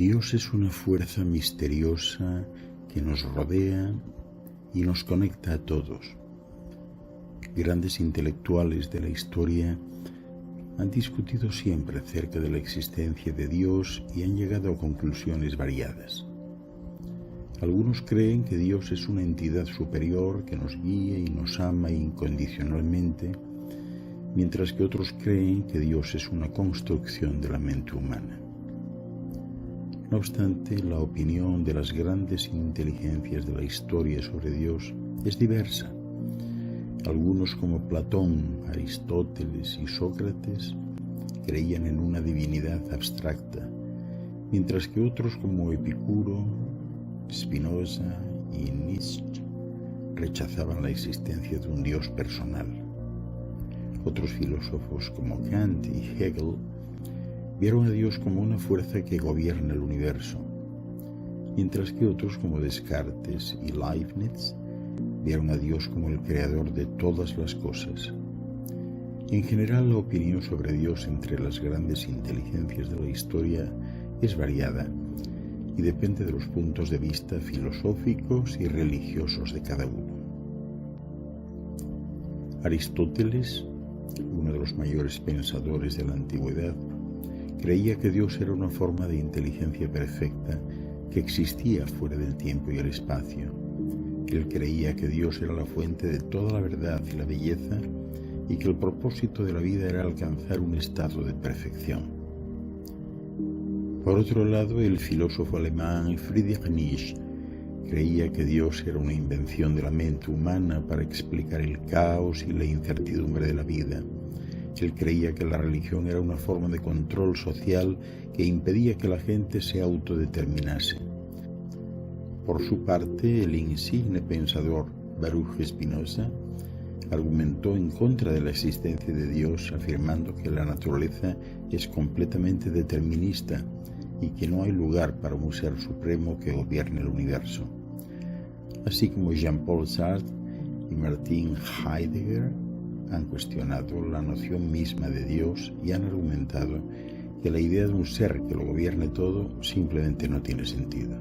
Dios es una fuerza misteriosa que nos rodea y nos conecta a todos. Grandes intelectuales de la historia han discutido siempre acerca de la existencia de Dios y han llegado a conclusiones variadas. Algunos creen que Dios es una entidad superior que nos guía y nos ama incondicionalmente, mientras que otros creen que Dios es una construcción de la mente humana. No obstante, la opinión de las grandes inteligencias de la historia sobre Dios es diversa. Algunos como Platón, Aristóteles y Sócrates creían en una divinidad abstracta, mientras que otros como Epicuro, Spinoza y Nietzsche rechazaban la existencia de un Dios personal. Otros filósofos como Kant y Hegel vieron a Dios como una fuerza que gobierna el universo, mientras que otros como Descartes y Leibniz vieron a Dios como el creador de todas las cosas. En general, la opinión sobre Dios entre las grandes inteligencias de la historia es variada y depende de los puntos de vista filosóficos y religiosos de cada uno. Aristóteles, uno de los mayores pensadores de la antigüedad, creía que Dios era una forma de inteligencia perfecta que existía fuera del tiempo y el espacio. Él creía que Dios era la fuente de toda la verdad y la belleza y que el propósito de la vida era alcanzar un estado de perfección. Por otro lado, el filósofo alemán Friedrich Nietzsche creía que Dios era una invención de la mente humana para explicar el caos y la incertidumbre de la vida. Él creía que la religión era una forma de control social que impedía que la gente se autodeterminase. Por su parte, el insigne pensador Baruch Spinoza argumentó en contra de la existencia de Dios, afirmando que la naturaleza es completamente determinista y que no hay lugar para un ser supremo que gobierne el universo. Así como Jean-Paul Sartre y Martin Heidegger han cuestionado la noción misma de Dios y han argumentado que la idea de un ser que lo gobierne todo simplemente no tiene sentido.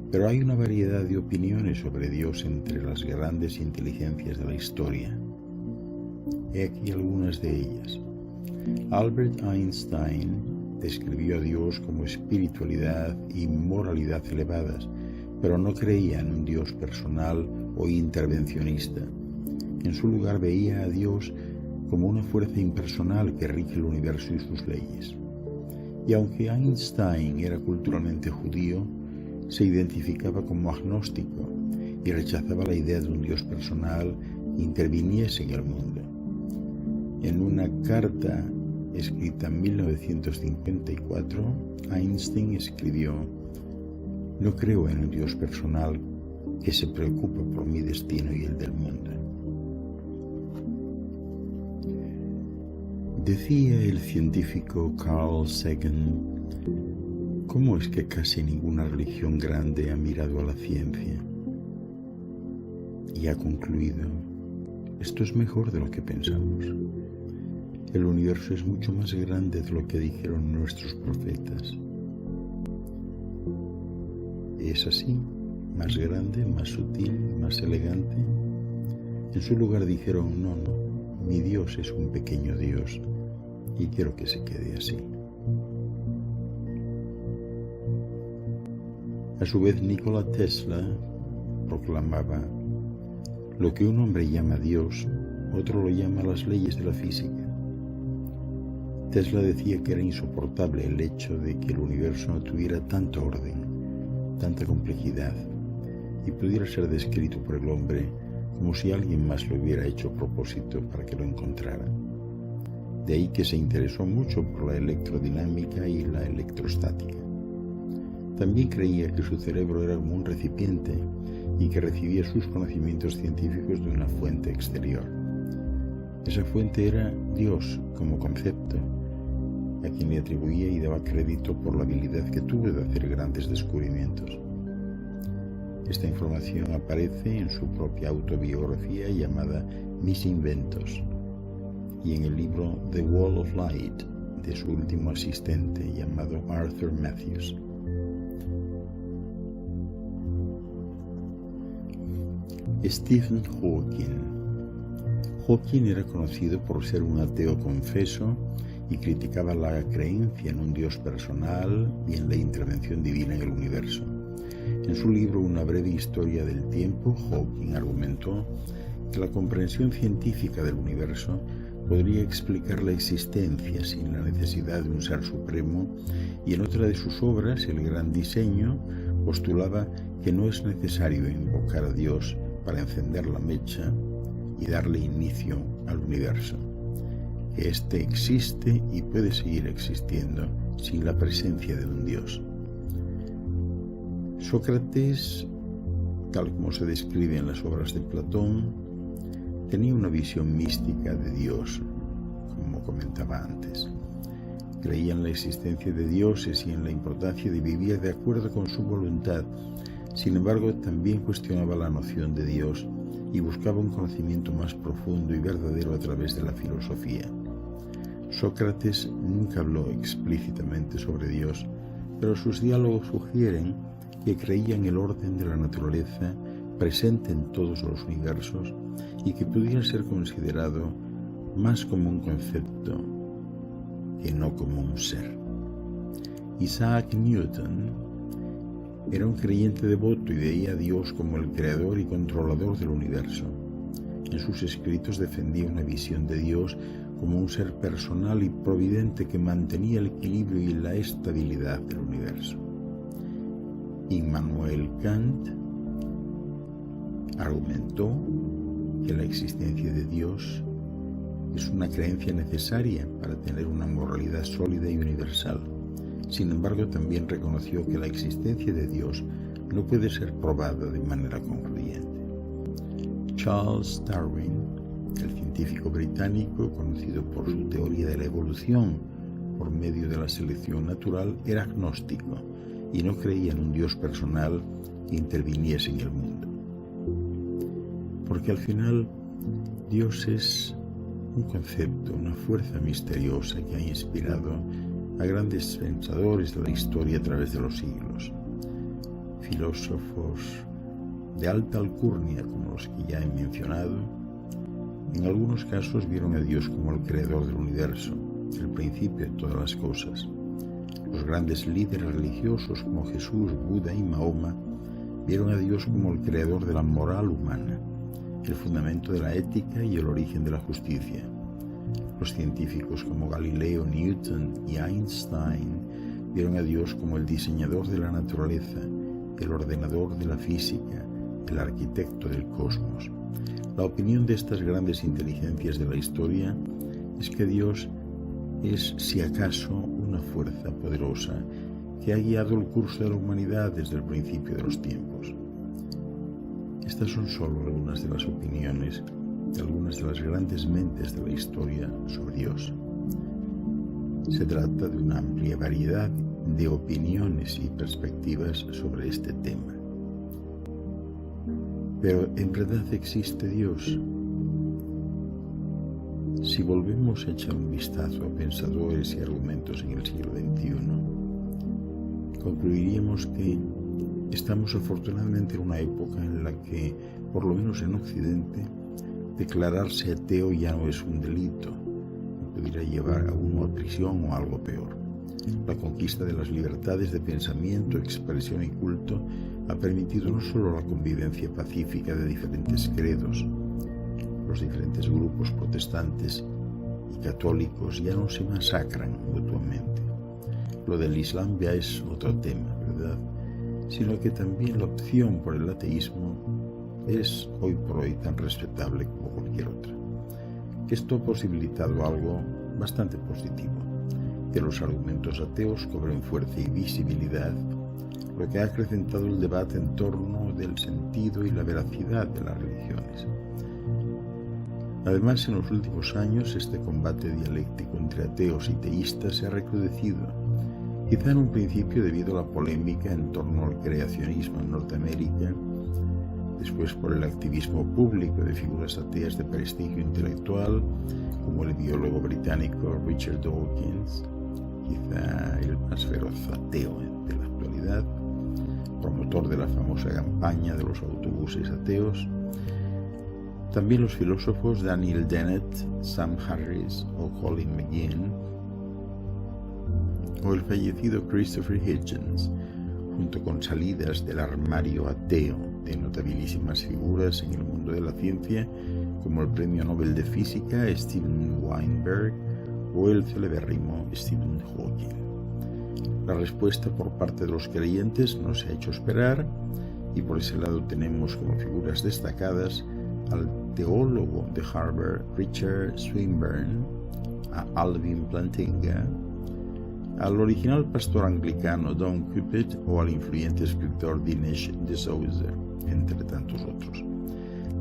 Pero hay una variedad de opiniones sobre Dios entre las grandes inteligencias de la historia. He aquí algunas de ellas. Albert Einstein describió a Dios como espiritualidad y moralidad elevadas, pero no creía en un Dios personal o intervencionista. En su lugar veía a Dios como una fuerza impersonal que rige el universo y sus leyes. Y aunque Einstein era culturalmente judío, se identificaba como agnóstico y rechazaba la idea de un Dios personal que interviniese en el mundo. En una carta escrita en 1954, Einstein escribió: "No creo en un Dios personal que se preocupe por mi destino y el del mundo". Decía el científico Carl Sagan: ¿cómo es que casi ninguna religión grande ha mirado a la ciencia? Y ha concluido: esto es mejor de lo que pensamos. El universo es mucho más grande de lo que dijeron nuestros profetas. Es así, más grande, más sutil, más elegante. En su lugar dijeron: no, mi Dios es un pequeño Dios y quiero que se quede así. A su vez, Nikola Tesla proclamaba: lo que un hombre llama Dios, otro lo llama las leyes de la física. Tesla decía que era insoportable el hecho de que el universo no tuviera tanto orden, tanta complejidad, y pudiera ser descrito por el hombre como si alguien más lo hubiera hecho a propósito para que lo encontrara. De ahí que se interesó mucho por la electrodinámica y la electrostática. También creía que su cerebro era como un recipiente y que recibía sus conocimientos científicos de una fuente exterior. Esa fuente era Dios como concepto, a quien le atribuía y daba crédito por la habilidad que tuvo de hacer grandes descubrimientos. Esta información aparece en su propia autobiografía llamada Mis Inventos y en el libro The Wall of Light, de su último asistente llamado Arthur Matthews. Stephen Hawking. Hawking era conocido por ser un ateo confeso y criticaba la creencia en un Dios personal y en la intervención divina en el universo. En su libro Una breve historia del tiempo, Hawking argumentó que la comprensión científica del universo podría explicar la existencia sin la necesidad de un ser supremo, y en otra de sus obras, El gran diseño, postulaba que no es necesario invocar a Dios para encender la mecha y darle inicio al universo, que éste existe y puede seguir existiendo sin la presencia de un Dios. Sócrates, tal como se describe en las obras de Platón, tenía una visión mística de Dios, como comentaba antes. Creía en la existencia de dioses y en la importancia de vivir de acuerdo con su voluntad. Sin embargo, también cuestionaba la noción de Dios y buscaba un conocimiento más profundo y verdadero a través de la filosofía. Sócrates nunca habló explícitamente sobre Dios, pero sus diálogos sugieren que creía en el orden de la naturaleza presente en todos los universos y que pudiera ser considerado más como un concepto que no como un ser. Isaac Newton era un creyente devoto y veía a Dios como el creador y controlador del universo. En sus escritos defendía una visión de Dios como un ser personal y providente que mantenía el equilibrio y la estabilidad del universo. Immanuel Kant argumentó que la existencia de Dios es una creencia necesaria para tener una moralidad sólida y universal. Sin embargo, también reconoció que la existencia de Dios no puede ser probada de manera concluyente. Charles Darwin, el científico británico conocido por su teoría de la evolución por medio de la selección natural, era agnóstico y no creía en un Dios personal que interviniese en el mundo. Porque al final, Dios es un concepto, una fuerza misteriosa que ha inspirado a grandes pensadores de la historia a través de los siglos. Filósofos de alta alcurnia, como los que ya he mencionado, en algunos casos vieron a Dios como el creador del universo, el principio de todas las cosas. Los grandes líderes religiosos como Jesús, Buda y Mahoma vieron a Dios como el creador de la moral humana, el fundamento de la ética y el origen de la justicia. Los científicos como Galileo, Newton y Einstein vieron a Dios como el diseñador de la naturaleza, el ordenador de la física, el arquitecto del cosmos. La opinión de estas grandes inteligencias de la historia es que Dios es, si acaso, una fuerza poderosa que ha guiado el curso de la humanidad desde el principio de los tiempos. Estas son solo algunas de las opiniones de algunas de las grandes mentes de la historia sobre Dios. Se trata de una amplia variedad de opiniones y perspectivas sobre este tema. Pero ¿en verdad existe Dios? Si volvemos a echar un vistazo a pensadores y argumentos en el siglo XXI, concluiríamos que estamos afortunadamente en una época en la que, por lo menos en Occidente, declararse ateo ya no es un delito, pudiera llevar a uno a prisión o algo peor. La conquista de las libertades de pensamiento, expresión y culto ha permitido no solo la convivencia pacífica de diferentes credos. Los diferentes grupos protestantes y católicos ya no se masacran mutuamente. Lo del Islam ya es otro tema, ¿verdad? Sino que también la opción por el ateísmo es hoy por hoy tan respetable como cualquier otra. Esto ha posibilitado algo bastante positivo, que los argumentos ateos cobren fuerza y visibilidad, lo que ha acrecentado el debate en torno del sentido y la veracidad de las religiones. Además, en los últimos años, este combate dialéctico entre ateos y teístas se ha recrudecido, quizá en un principio debido a la polémica en torno al creacionismo en Norteamérica, después por el activismo público de figuras ateas de prestigio intelectual, como el biólogo británico Richard Dawkins, quizá el más feroz ateo de la actualidad, promotor de la famosa campaña de los autobuses ateos. También los filósofos Daniel Dennett, Sam Harris o Colin McGinn, o el fallecido Christopher Hitchens, junto con salidas del armario ateo de notabilísimas figuras en el mundo de la ciencia, como el Premio Nobel de Física Steven Weinberg o el celebérrimo Stephen Hawking. La respuesta por parte de los creyentes no se ha hecho esperar, y por ese lado tenemos como figuras destacadas al teólogo de Harvard Richard Swinburne, a Alvin Plantinga, al original pastor anglicano Don Cupitt o al influyente escritor Dinesh D'Souza, entre tantos otros.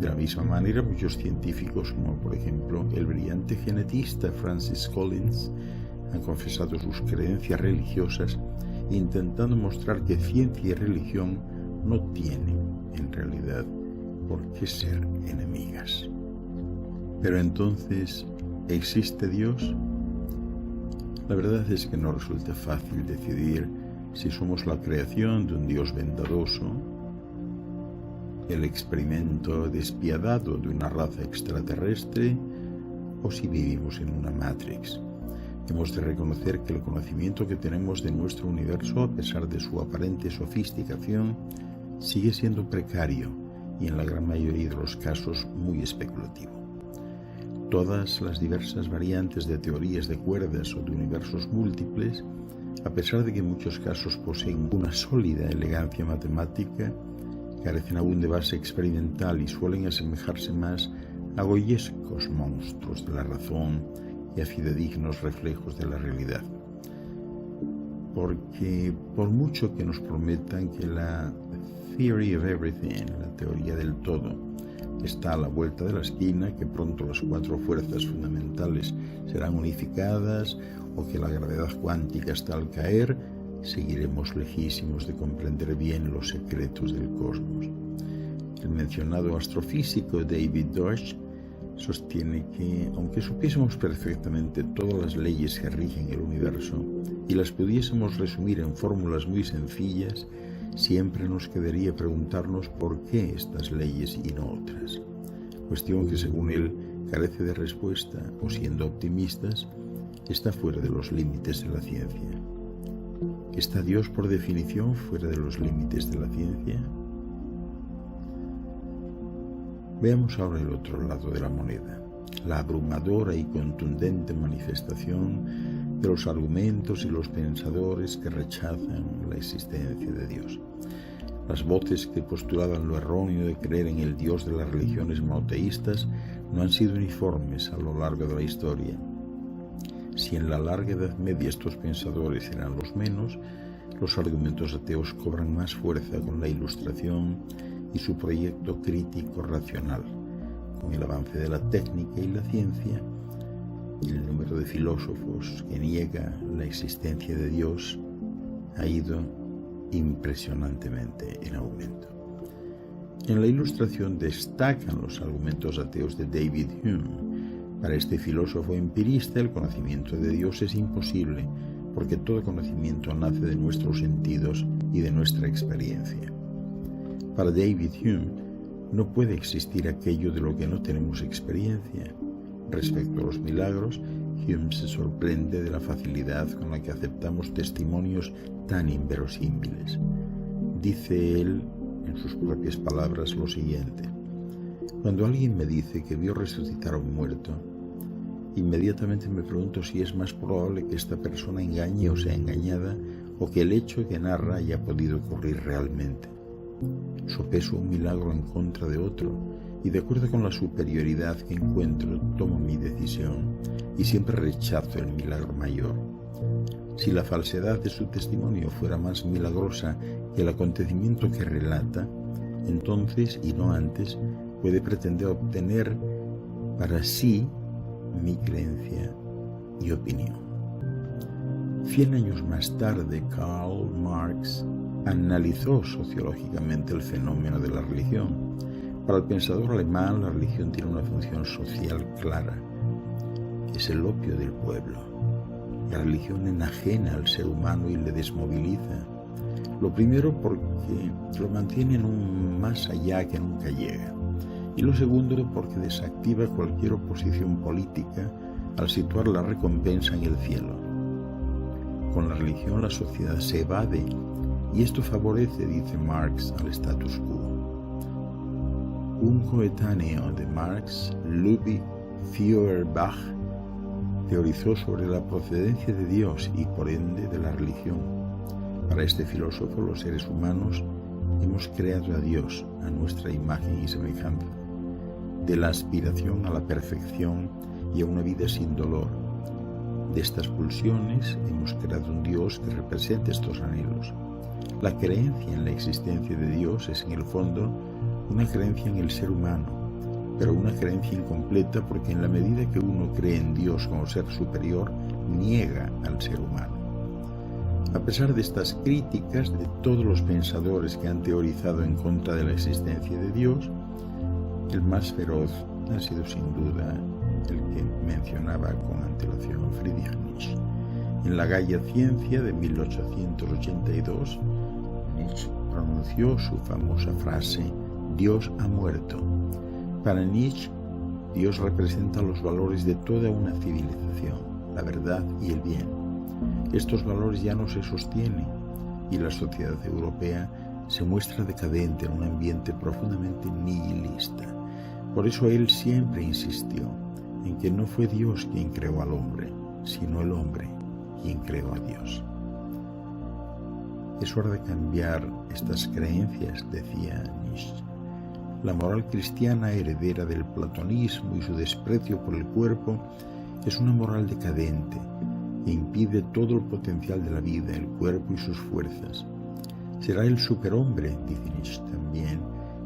De la misma manera, muchos científicos, como por ejemplo el brillante genetista Francis Collins, han confesado sus creencias religiosas, intentando mostrar que ciencia y religión no tienen, en realidad, por qué ser enemigas. Pero entonces, ¿existe Dios? La verdad es que no resulta fácil decidir si somos la creación de un Dios bondadoso, el experimento despiadado de una raza extraterrestre, o si vivimos en una Matrix. Hemos de reconocer que el conocimiento que tenemos de nuestro universo, a pesar de su aparente sofisticación, sigue siendo precario y en la gran mayoría de los casos muy especulativo. Todas las diversas variantes de teorías de cuerdas o de universos múltiples, a pesar de que en muchos casos poseen una sólida elegancia matemática, carecen aún de base experimental y suelen asemejarse más a goyescos monstruos de la razón y a fidedignos reflejos de la realidad. Porque por mucho que nos prometan que la theory of everything, la teoría del todo, está a la vuelta de la esquina, que pronto las 4 fuerzas fundamentales serán unificadas o que la gravedad cuántica está al caer, seguiremos lejísimos de comprender bien los secretos del cosmos. El mencionado astrofísico David Deutsch sostiene que, aunque supiésemos perfectamente todas las leyes que rigen el universo y las pudiésemos resumir en fórmulas muy sencillas, siempre nos quedaría preguntarnos por qué estas leyes y no otras. Cuestión que, según él, carece de respuesta o, siendo optimistas, está fuera de los límites de la ciencia. ¿Está Dios por definición fuera de los límites de la ciencia? Veamos ahora el otro lado de la moneda, la abrumadora y contundente manifestación de los argumentos y los pensadores que rechazan la existencia de Dios. Las voces que postulaban lo erróneo de creer en el Dios de las religiones monoteístas no han sido uniformes a lo largo de la historia. Si en la larga Edad Media estos pensadores eran los menos, los argumentos ateos cobran más fuerza con la Ilustración y su proyecto crítico racional. Con el avance de la técnica y la ciencia, el número de filósofos que niega la existencia de Dios ha ido impresionantemente en aumento. En la Ilustración destacan los argumentos ateos de David Hume. Para este filósofo empirista, el conocimiento de Dios es imposible, porque todo conocimiento nace de nuestros sentidos y de nuestra experiencia. Para David Hume, no puede existir aquello de lo que no tenemos experiencia. Respecto a los milagros, Hume se sorprende de la facilidad con la que aceptamos testimonios tan inverosímiles. Dice él, en sus propias palabras, lo siguiente: cuando alguien me dice que vio resucitar a un muerto, inmediatamente me pregunto si es más probable que esta persona engañe o sea engañada, o que el hecho que narra haya podido ocurrir realmente. Sopeso un milagro en contra de otro, y de acuerdo con la superioridad que encuentro, tomo mi decisión, y siempre rechazo el milagro mayor. Si la falsedad de su testimonio fuera más milagrosa que el acontecimiento que relata, entonces, y no antes, puede pretender obtener para sí mi creencia y opinión. 100 años más tarde, Karl Marx analizó sociológicamente el fenómeno de la religión. Para el pensador alemán, la religión tiene una función social clara, que es el opio del pueblo. La religión enajena al ser humano y le desmoviliza. Lo primero porque lo mantiene en un más allá que nunca llega. Y lo segundo porque desactiva cualquier oposición política al situar la recompensa en el cielo. Con la religión la sociedad se evade y esto favorece, dice Marx, al status quo. Un coetáneo de Marx, Ludwig Feuerbach, teorizó sobre la procedencia de Dios y por ende de la religión. Para este filósofo, los seres humanos hemos creado a Dios a nuestra imagen y semejanza, de la aspiración a la perfección y a una vida sin dolor. De estas pulsiones hemos creado un Dios que represente estos anhelos. La creencia en la existencia de Dios es en el fondo una creencia en el ser humano, pero una creencia incompleta porque en la medida que uno cree en Dios como ser superior, niega al ser humano. A pesar de estas críticas de todos los pensadores que han teorizado en contra de la existencia de Dios, el más feroz ha sido sin duda el que mencionaba con antelación Friedrich Nietzsche. En la Gaia Ciencia de 1882, Nietzsche pronunció su famosa frase: Dios ha muerto. Para Nietzsche, Dios representa los valores de toda una civilización, la verdad y el bien. Estos valores ya no se sostienen y la sociedad europea se muestra decadente en un ambiente profundamente nihilista. Por eso él siempre insistió en que no fue Dios quien creó al hombre, sino el hombre quien creó a Dios. Es hora de cambiar estas creencias, decía Nietzsche. La moral cristiana, heredera del platonismo y su desprecio por el cuerpo, es una moral decadente que impide todo el potencial de la vida, el cuerpo y sus fuerzas. Será el superhombre, dice Nietzsche también,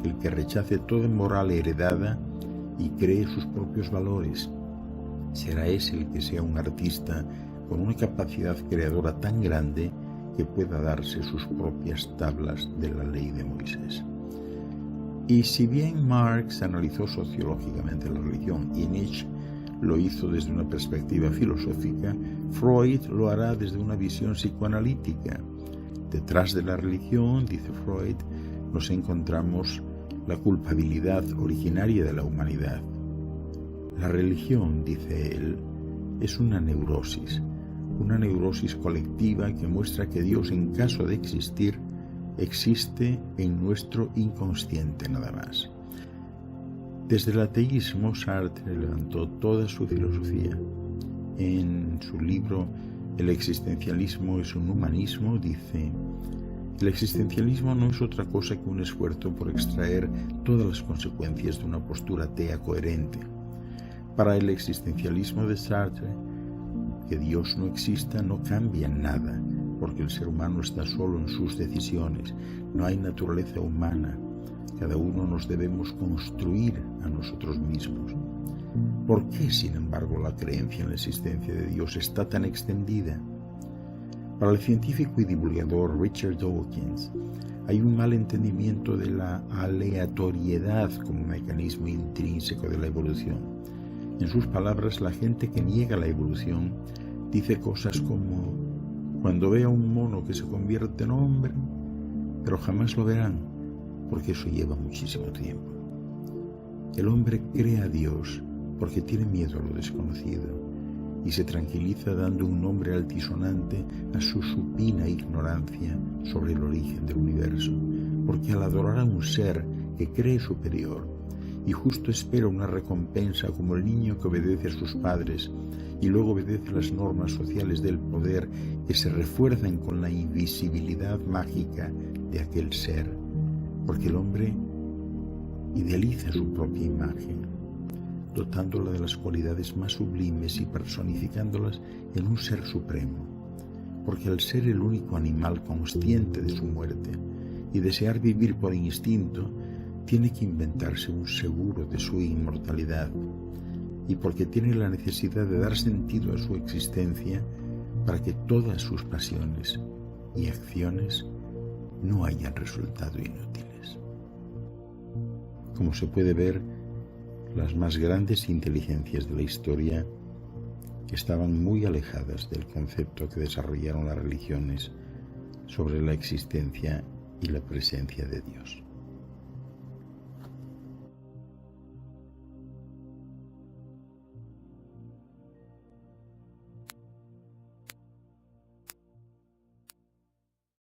el que rechace toda moral heredada y cree sus propios valores. Será ese el que sea un artista con una capacidad creadora tan grande que pueda darse sus propias tablas de la ley de Moisés. Y si bien Marx analizó sociológicamente la religión y Nietzsche lo hizo desde una perspectiva filosófica, Freud lo hará desde una visión psicoanalítica. Detrás de la religión, dice Freud, nos encontramos la culpabilidad originaria de la humanidad. La religión, dice él, es una neurosis colectiva que muestra que Dios, en caso de existir, existe en nuestro inconsciente nada más. Desde el ateísmo, Sartre levantó toda su filosofía. En su libro El existencialismo es un humanismo, dice: el existencialismo no es otra cosa que un esfuerzo por extraer todas las consecuencias de una postura atea coherente. Para el existencialismo de Sartre, que Dios no exista no cambia nada, porque el ser humano está solo en sus decisiones, no hay naturaleza humana, cada uno nos debemos construir a nosotros mismos. ¿Por qué, sin embargo, la creencia en la existencia de Dios está tan extendida? Para el científico y divulgador Richard Dawkins, hay un mal entendimiento de la aleatoriedad como mecanismo intrínseco de la evolución. En sus palabras, la gente que niega la evolución dice cosas como: cuando vea un mono que se convierte en hombre, pero jamás lo verán, porque eso lleva muchísimo tiempo. El hombre cree a Dios porque tiene miedo a lo desconocido y se tranquiliza dando un nombre altisonante a su supina ignorancia sobre el origen del universo, porque al adorar a un ser que cree superior y justo espera una recompensa como el niño que obedece a sus padres y luego obedece a las normas sociales del poder que se refuerzan con la invisibilidad mágica de aquel ser, porque el hombre idealiza su propia imagen, dotándola de las cualidades más sublimes y personificándolas en un ser supremo, porque al ser el único animal consciente de su muerte y desear vivir por instinto, tiene que inventarse un seguro de su inmortalidad, y porque tiene la necesidad de dar sentido a su existencia para que todas sus pasiones y acciones no hayan resultado inútiles. Como se puede ver, las más grandes inteligencias de la historia que estaban muy alejadas del concepto que desarrollaron las religiones sobre la existencia y la presencia de Dios.